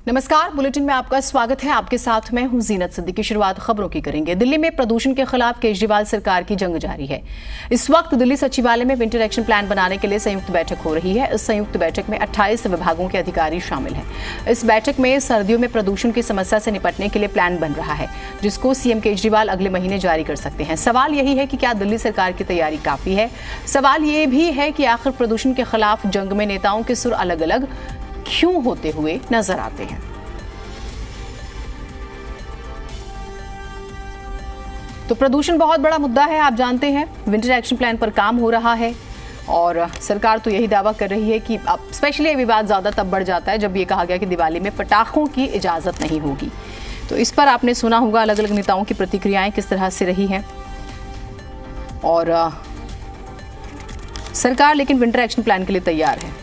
नमस्कार, बुलेटिन में आपका स्वागत है। आपके साथ मैं हूं जीनत सिद्दीकी। शुरुआत खबरों की करेंगे। दिल्ली में प्रदूषण के खिलाफ केजरीवाल सरकार की जंग जारी है। इस वक्त दिल्ली सचिवालय में विंटर एक्शन प्लान बनाने के लिए संयुक्त बैठक हो रही है। इस संयुक्त बैठक में 28 विभागों के अधिकारी शामिल हैं। इस बैठक में सर्दियों में प्रदूषण की समस्या से निपटने के लिए प्लान बन रहा है, जिसको सीएम केजरीवाल अगले महीने जारी कर सकते हैं। सवाल यही है कि क्या दिल्ली सरकार की तैयारी काफी है? सवाल ये भी है कि आखिर प्रदूषण के खिलाफ जंग में नेताओं के सुर अलग अलग क्यों होते हुए नजर आते हैं। तो प्रदूषण बहुत बड़ा मुद्दा है, आप जानते हैं। विंटर एक्शन प्लान पर काम हो रहा है और सरकार तो यही दावा कर रही है कि अब स्पेशली ये विवाद ज़्यादा तब बढ़ जाता है जब ये कहा गया कि दिवाली में पटाखों की इजाज़त नहीं होगी। तो इस पर आपने सुना होगा अलग अलग नेताओं की प्रतिक्रियाएं किस तरह से रही हैं। और सरकार लेकिन विंटर एक्शन प्लान के लिए तैयार है।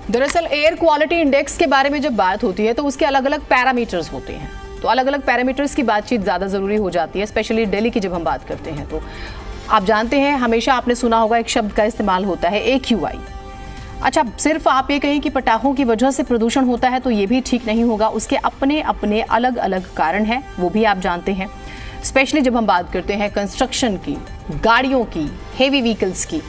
दरअसल एयर क्वालिटी इंडेक्स के बारे में जब बात होती है तो उसके अलग अलग पैरामीटर्स होते हैं। तो अलग अलग पैरामीटर्स की बातचीत ज़्यादा ज़रूरी हो जाती है, स्पेशली दिल्ली की जब हम बात करते हैं। तो आप जानते हैं, हमेशा आपने सुना होगा एक शब्द का इस्तेमाल होता है AQI। अच्छा, सिर्फ आप ये कहें कि पटाखों की वजह से प्रदूषण होता है तो ये भी ठीक नहीं होगा। उसके अपने अपने अलग अलग कारण हैं, वो भी आप जानते हैं। स्पेशली जब हम बात करते हैं कंस्ट्रक्शन की, गाड़ियों की, हेवी व्हीकल्स की,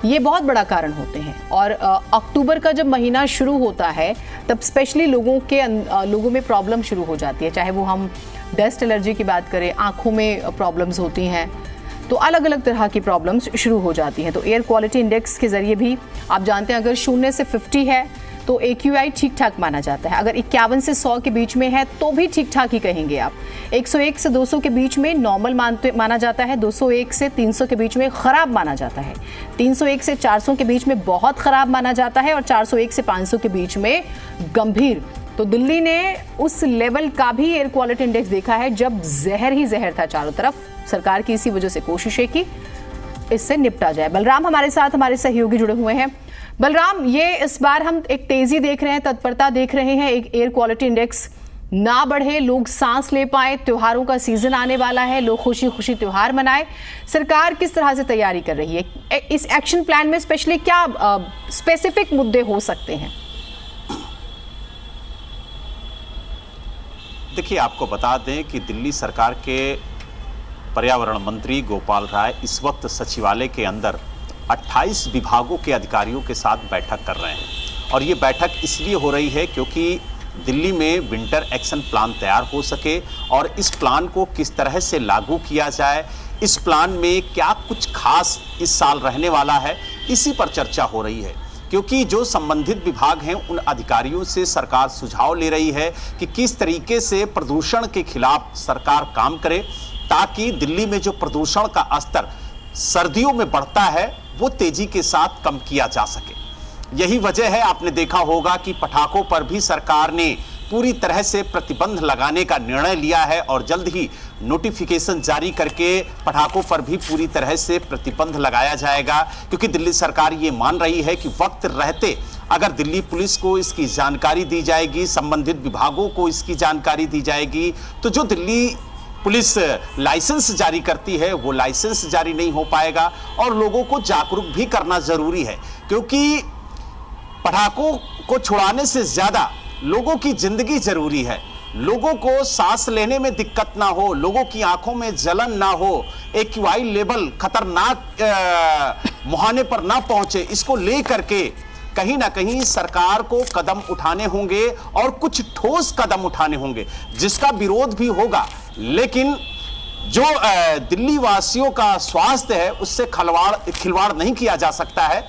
ये बहुत बड़ा कारण होते हैं। और अक्टूबर का जब महीना शुरू होता है तब स्पेशली लोगों में प्रॉब्लम शुरू हो जाती है। चाहे वो हम डस्ट एलर्जी की बात करें, आंखों में प्रॉब्लम्स होती हैं, तो अलग अलग तरह की प्रॉब्लम्स शुरू हो जाती हैं। तो एयर क्वालिटी इंडेक्स के जरिए भी आप जानते हैं, अगर 0 से 50 है तो AQI ठीक ठाक माना जाता है। अगर 51 से 100 के बीच में है तो भी ठीक ठाक ही कहेंगे आप। 101 से 200 के बीच में नॉर्मल माना जाता है। 201 से 300 के बीच में खराब माना जाता है। 301 से 400 के बीच में बहुत खराब माना जाता है और 401 से 500 के बीच में गंभीर। तो दिल्ली ने उस लेवल का भी एयर क्वालिटी इंडेक्स देखा है जब जहर ही जहर था चारों तरफ। सरकार की इसी वजह से कोशिश है कि इससे निपटा जाए। बलराम हमारे साथ, हमारे सहयोगी जुड़े हुए हैं। बलराम, ये इस बार हम एक तेजी देख रहे हैं, तत्परता देख रहे हैं, एक एयर क्वालिटी इंडेक्स ना बढ़े, लोग सांस ले पाए। त्योहारों का सीजन आने वाला है, लोग खुशी खुशी त्योहार मनाए। सरकार किस तरह से तैयारी कर रही है? इस एक्शन प्लान में स्पेशली क्या स्पेसिफिक मुद्दे हो सकते हैं? देखिए, आपको बता दें कि दिल्ली सरकार के पर्यावरण मंत्री गोपाल राय इस वक्त सचिवालय के अंदर 28 विभागों के अधिकारियों के साथ बैठक कर रहे हैं। और ये बैठक इसलिए हो रही है क्योंकि दिल्ली में विंटर एक्शन प्लान तैयार हो सके और इस प्लान को किस तरह से लागू किया जाए, इस प्लान में क्या कुछ खास इस साल रहने वाला है, इसी पर चर्चा हो रही है। क्योंकि जो संबंधित विभाग हैं उन अधिकारियों से सरकार सुझाव ले रही है कि किस तरीके से प्रदूषण के खिलाफ सरकार काम करे, ताकि दिल्ली में जो प्रदूषण का स्तर सर्दियों में बढ़ता है वो तेजी के साथ कम किया जा सके। यही वजह है, आपने देखा होगा कि पटाखों पर भी सरकार ने पूरी तरह से प्रतिबंध लगाने का निर्णय लिया है और जल्द ही नोटिफिकेशन जारी करके पटाखों पर भी पूरी तरह से प्रतिबंध लगाया जाएगा। क्योंकि दिल्ली सरकार ये मान रही है कि वक्त रहते अगर दिल्ली पुलिस को इसकी जानकारी दी जाएगी, संबंधित विभागों को इसकी जानकारी दी जाएगी, तो जो दिल्ली पुलिस लाइसेंस जारी करती है वो लाइसेंस जारी नहीं हो पाएगा। और लोगों को जागरूक भी करना जरूरी है, क्योंकि पटाखों को छुड़ाने से ज्यादा लोगों की जिंदगी जरूरी है। लोगों को सांस लेने में दिक्कत ना हो, लोगों की आंखों में जलन ना हो, AQI लेवल खतरनाक मुहाने पर ना पहुंचे, इसको लेकर के कहीं ना कहीं सरकार को कदम उठाने होंगे और कुछ ठोस कदम उठाने होंगे, जिसका विरोध भी होगा। लेकिन जो दिल्ली वासियों का स्वास्थ्य है उससे खिलवाड़ नहीं किया जा सकता है।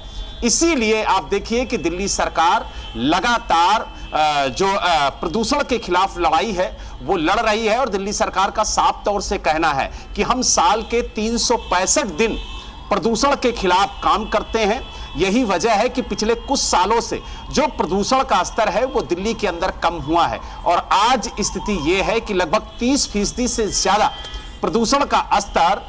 इसीलिए आप देखिए कि दिल्ली सरकार लगातार जो प्रदूषण के खिलाफ लड़ाई है वो लड़ रही है। और दिल्ली सरकार का साफ तौर से कहना है कि हम साल के 365 दिन प्रदूषण के खिलाफ काम करते हैं। यही वजह है कि पिछले कुछ सालों से जो प्रदूषण का स्तर है वो दिल्ली के अंदर कम हुआ है और आज स्थिति ये है कि लगभग 30% से ज्यादा प्रदूषण का स्तर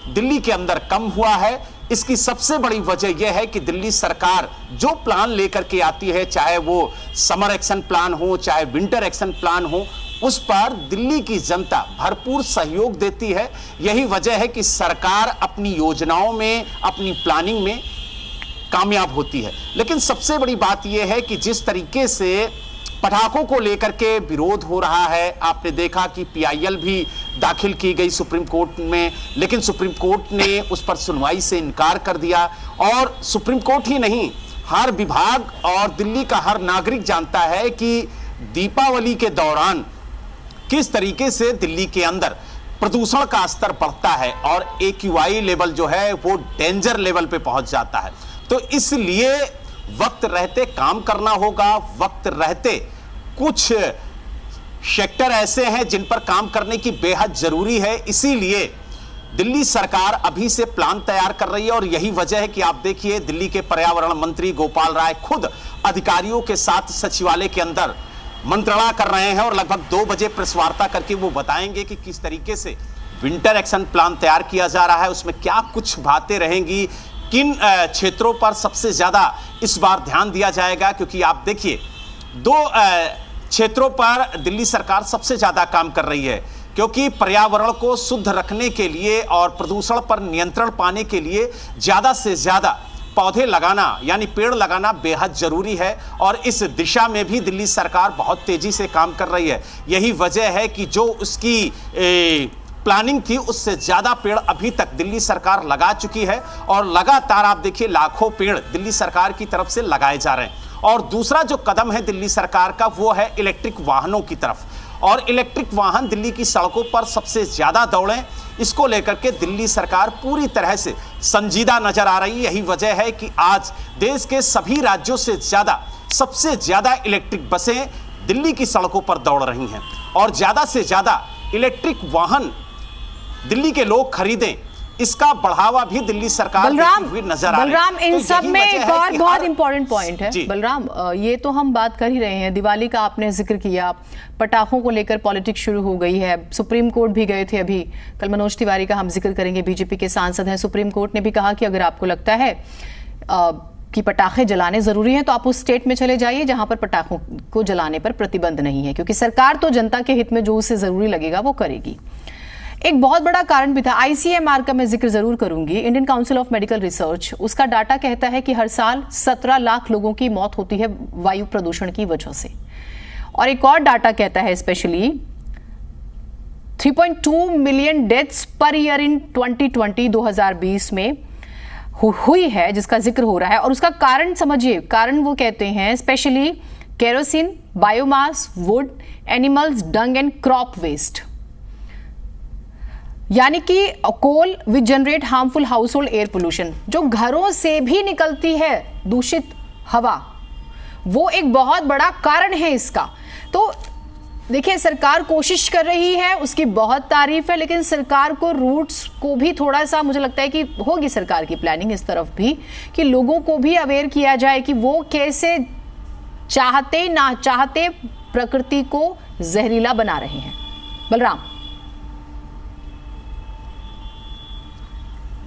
दिल्ली के अंदर कम हुआ है। इसकी सबसे बड़ी वजह यह है कि दिल्ली सरकार जो प्लान लेकर के आती है, चाहे वो समर एक्शन प्लान हो, चाहे विंटर एक्शन प्लान हो, उस पर दिल्ली की जनता भरपूर सहयोग देती है। यही वजह है कि सरकार अपनी योजनाओं में, अपनी प्लानिंग में कामयाब होती है। लेकिन सबसे बड़ी बात यह है कि जिस तरीके से पटाखों को लेकर के विरोध हो रहा है, आपने देखा कि पीआईएल भी दाखिल की गई सुप्रीम कोर्ट में, लेकिन सुप्रीम कोर्ट ने उस पर सुनवाई से इनकार कर दिया। और सुप्रीम कोर्ट ही नहीं, हर विभाग और दिल्ली का हर नागरिक जानता है कि दीपावली के दौरान किस तरीके से दिल्ली के अंदर प्रदूषण का स्तर बढ़ता है और AQI लेवल जो है वो डेंजर लेवल पे पहुंच जाता है। तो इसलिए वक्त रहते काम करना होगा। वक्त रहते कुछ सेक्टर ऐसे हैं जिन पर काम करने की बेहद जरूरी है, इसीलिए दिल्ली सरकार अभी से प्लान तैयार कर रही है। और यही वजह है कि आप देखिए दिल्ली के पर्यावरण मंत्री गोपाल राय खुद अधिकारियों के साथ सचिवालय के अंदर मंत्रणा कर रहे हैं और लगभग 2 बजे प्रेस वार्ता करके वो बताएंगे कि किस तरीके से विंटर एक्शन प्लान तैयार किया जा रहा है, उसमें क्या कुछ बातें रहेंगी, किन क्षेत्रों पर सबसे ज्यादा इस बार ध्यान दिया जाएगा। क्योंकि आप देखिए 2 क्षेत्रों पर दिल्ली सरकार सबसे ज्यादा काम कर रही है, क्योंकि पर्यावरण को शुद्ध रखने के लिए और प्रदूषण पर नियंत्रण पाने के लिए ज्यादा से ज्यादा पौधे लगाना यानी पेड़ लगाना बेहद जरूरी है। और इस दिशा में भी दिल्ली सरकार बहुत तेजी से काम कर रही है। यही वजह है कि जो उसकी प्लानिंग थी उससे ज्यादा पेड़ अभी तक दिल्ली सरकार लगा चुकी है और लगातार आप देखिए लाखों पेड़ दिल्ली सरकार की तरफ से लगाए जा रहे हैं। और दूसरा जो कदम है दिल्ली सरकार का वो है इलेक्ट्रिक वाहनों की तरफ, और इलेक्ट्रिक वाहन दिल्ली की सड़कों पर सबसे ज्यादा दौड़ें, इसको लेकर के दिल्ली सरकार पूरी तरह से संजीदा नजर आ रही है। यही वजह है कि आज देश के सभी राज्यों से ज्यादा, सबसे ज्यादा इलेक्ट्रिक बसें दिल्ली की सड़कों पर दौड़ रही हैं और ज्यादा से ज्यादा इलेक्ट्रिक वाहन दिल्ली के लोग खरीदें, इसका बढ़ावा भी दिल्ली सरकार हुई नजर आ रही है। बलराम, इन सब में एक और बहुत इंपॉर्टेंट पॉइंट है बलराम, ये तो हम बात कर ही रहे हैं, दिवाली का आपने जिक्र किया, पटाखों को लेकर पॉलिटिक्स शुरू हो गई है, सुप्रीम कोर्ट भी गए थे अभी, कल मनोज तिवारी का हम जिक्र करेंगे, बीजेपी के सांसद हैं, सुप्रीम कोर्ट ने भी कहा कि अगर आपको लगता है कि पटाखे जलाने जरूरी हैं तो आप उस स्टेट में चले जाइए जहां पर पटाखों को जलाने पर प्रतिबंध नहीं है, क्योंकि सरकार तो जनता के हित में जो उसे जरूरी लगेगा वो करेगी। एक बहुत बड़ा कारण भी था, ICMR का मैं जिक्र जरूर करूंगी, Indian council of medical research, उसका डाटा कहता है कि हर साल 17 लाख लोगों की मौत होती है वायु प्रदूषण की वजह से। और एक और डाटा कहता है specially 3.2 million deaths per year in 2020 में हुई है, जिसका जिक्र हो रहा है। और उसका कारण समझिए, कारण वो कहते हैं specially kerosene, biomass, wood, animals dung and crop waste, यानी कि coal which generate harmful household air pollution, जो घरों से भी निकलती है दूषित हवा, वो एक बहुत बड़ा कारण है इसका। तो देखिए सरकार कोशिश कर रही है, उसकी बहुत तारीफ है, लेकिन सरकार को रूट्स को भी थोड़ा सा, मुझे लगता है कि होगी सरकार की प्लानिंग इस तरफ भी कि लोगों को भी अवेयर किया जाए कि वो कैसे चाहते ना चाहते प्रकृति को जहरीला बना रहे हैं। बलराम,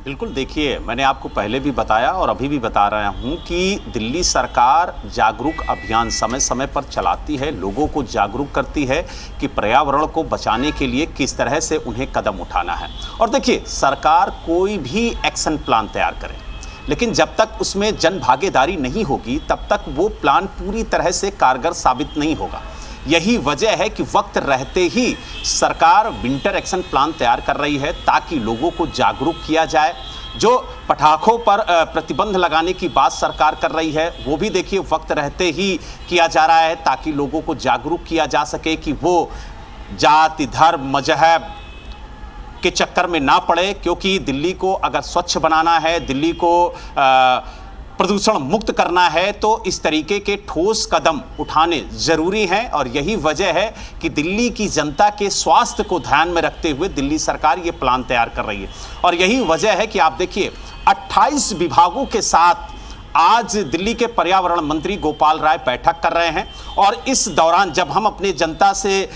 बिल्कुल, देखिए मैंने आपको पहले भी बताया और अभी भी बता रहा हूं कि दिल्ली सरकार जागरूक अभियान समय समय पर चलाती है, लोगों को जागरूक करती है कि पर्यावरण को बचाने के लिए किस तरह से उन्हें कदम उठाना है। और देखिए सरकार कोई भी एक्शन प्लान तैयार करे, लेकिन जब तक उसमें जन भागीदारी नहीं होगी तब तक वो प्लान पूरी तरह से कारगर साबित नहीं होगा। यही वजह है कि वक्त रहते ही सरकार विंटर एक्शन प्लान तैयार कर रही है ताकि लोगों को जागरूक किया जाए। जो पटाखों पर प्रतिबंध लगाने की बात सरकार कर रही है वो भी देखिए वक्त रहते ही किया जा रहा है ताकि लोगों को जागरूक किया जा सके कि वो जाति, धर्म, मजहब के चक्कर में ना पड़े, क्योंकि दिल्ली को अगर स्वच्छ बनाना है, दिल्ली को प्रदूषण मुक्त करना है तो इस तरीके के ठोस कदम उठाने जरूरी हैं। और यही वजह है कि दिल्ली की जनता के स्वास्थ्य को ध्यान में रखते हुए दिल्ली सरकार ये प्लान तैयार कर रही है। और यही वजह है कि आप देखिए 28 विभागों के साथ आज दिल्ली के पर्यावरण मंत्री गोपाल राय बैठक कर रहे हैं। और इस दौरान जब हम अपने जनता से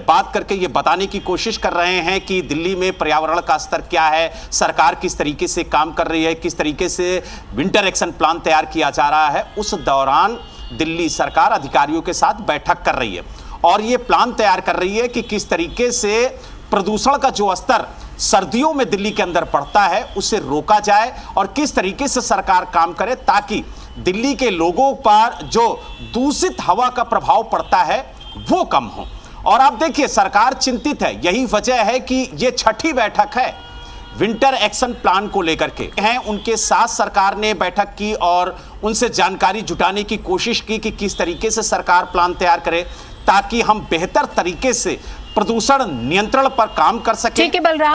बात करके ये बताने की कोशिश कर रहे हैं कि दिल्ली में पर्यावरण का स्तर क्या है, सरकार किस तरीके से काम कर रही है, किस तरीके से विंटर एक्शन प्लान तैयार किया जा रहा है, उस दौरान दिल्ली सरकार अधिकारियों के साथ बैठक कर रही है। और ये प्लान तैयार कर रही है कि किस तरीके से प्रदूषण का जो स्तर सर्दियों में दिल्ली के अंदर पड़ता है उसे रोका जाए और किस तरीके से सरकार काम करे ताकि दिल्ली के लोगों पर जो दूषित हवा का प्रभाव पड़ता है वो कम हो। और आप देखिए सरकार चिंतित है, यही वजह है कि ये छठी बैठक है विंटर एक्शन प्लान को लेकर के हैं। उनके साथ सरकार ने बैठक की और उनसे जानकारी जुटाने की कोशिश की कि किस तरीके से सरकार प्लान तैयार करे ताकि हम बेहतर तरीके से प्रदूषण नियंत्रण पर काम कर सकें। ठीक है बलराम।